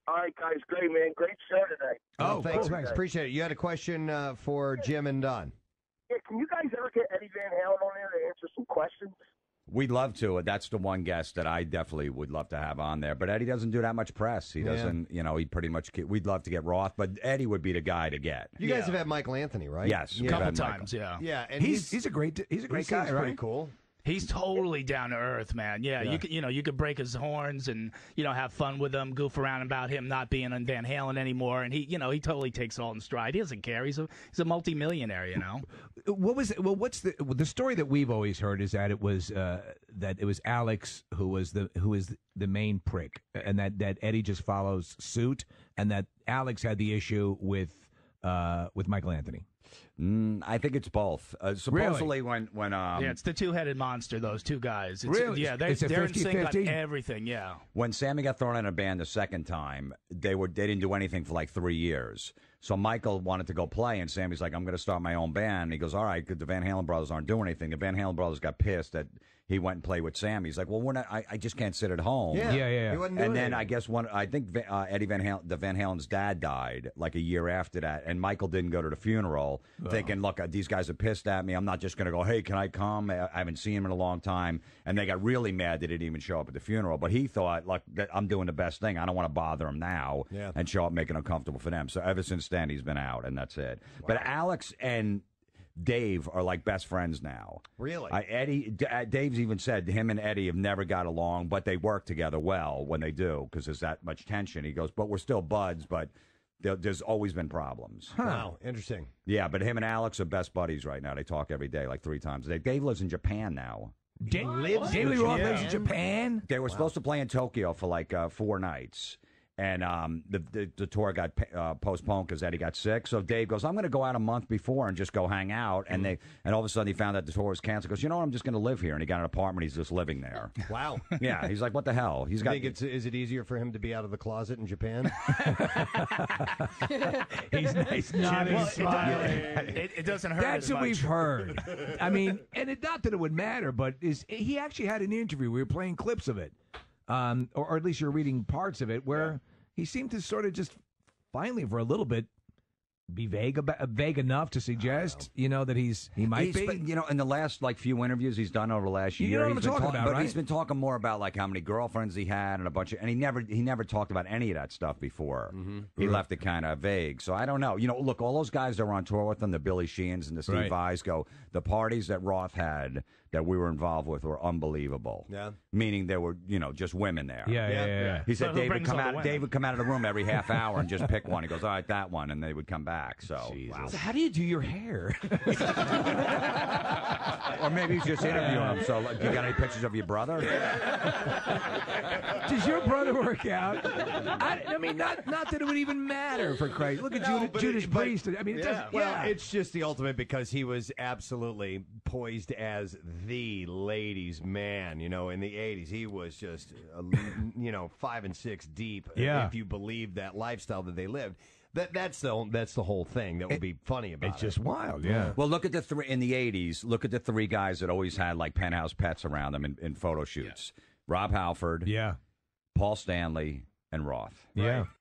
All right, guys. Great, man. Great show today. Oh, thanks, cool. Max. Appreciate it. You had a question for Jim and Don. Yeah, can you guys ever get Eddie Van Halen on there to answer some questions? We'd love to. That's the one guest that I definitely would love to have on there. But Eddie doesn't do that much press. He doesn't, he pretty much, we'd love to get Roth, but Eddie would be the guy to get. You guys have had Michael Anthony, right? Yes. A couple times, yeah. Yeah, and He's a great guy, right? Pretty cool. He's totally down to earth, man. Yeah, you could break his horns and have fun with him, goof around about him not being on Van Halen anymore, and he totally takes it all in stride. He doesn't care. He's a multimillionaire, What's the story that we've always heard is that it was Alex who is the main prick, and that Eddie just follows suit, and that Alex had the issue with Michael Anthony. I think it's both. Supposedly, when it's the two-headed monster. Those two guys. Really? Yeah, they're in sync on everything. Yeah. When Sammy got thrown in a band the second time, they didn't do anything for like 3 years. So Michael wanted to go play, and Sammy's like, "I'm going to start my own band." And he goes, "All right, the Van Halen brothers aren't doing anything." The Van Halen brothers got pissed that he went and played with Sammy. He's like, "Well, we're not. I just can't sit at home." Yeah. He wasn't doing And then anything. I guess I think Eddie Van Halen, the Van Halen's dad died like a year after that, and Michael didn't go to the funeral, thinking, "Look, these guys are pissed at me. I'm not just going to go, hey, can I come? I haven't seen him in a long time." And they got really mad they didn't even show up at the funeral. But he thought, look, I'm doing the best thing. I don't want to bother him now and show up making it uncomfortable for them. So ever since then, he's been out, and that's it. Wow. But Alex and Dave are like best friends now. Really? Dave's even said him and Eddie have never got along, but they work together well when they do because there's that much tension. He goes, but we're still buds, but there's always been problems. Huh. Wow, interesting. Yeah, but him and Alex are best buddies right now. They talk every day, like 3 times a day. Dave lives in Japan now. Dave Lee Roth lives in Japan? They were supposed to play in Tokyo for like 4 nights. And the tour got postponed because Eddie got sick. So Dave goes, I'm going to go out a month before and just go hang out. And all of a sudden he found out the tour was canceled. He goes, you know what? I'm just going to live here. And he got an apartment. He's just living there. Wow. Yeah. He's like, what the hell? Is it easier for him to be out of the closet in Japan? He's nice, nodding, smiling. It doesn't hurt. That's as what much. we've heard. I mean, and not that it would matter, but he actually had an interview. We were playing clips of it. Or at least you're reading parts of it, where he seemed to sort of just finally, for a little bit, be vague enough to suggest, that he might be. In the last few interviews he's done over the last year, you know what I'm talking about, right? He's been talking more about like how many girlfriends he had and a bunch of, and he never talked about any of that stuff before. Mm-hmm. He left it kind of vague. So I don't know. Look, all those guys that were on tour with him, the Billy Sheehan's and the Steve Vais, the parties that Roth had that we were involved with were unbelievable. Yeah, meaning there were just women there. Yeah. He said Dave would come out of the room every half hour and just pick one. He goes, all right, that one, and they would come back. So, wow. So how do you do your hair? Or maybe he's just interviewing him. So, you got any pictures of your brother? Does your brother work out? I mean, not that it would even matter, for Christ. Look at Judas Priest. I mean, it doesn't. Well, it's just the ultimate because he was absolutely poised as the ladies' man. In the 80s, he was just 5 and 6 deep. Yeah. If you believe that lifestyle that they lived. That's the whole thing that would be funny about it. It's just wild, yeah. Well, look at the 3 in the 80s. Look at the 3 guys that always had like penthouse pets around them in photo shoots. Rob Halford, yeah, Paul Stanley, and Roth. Yeah.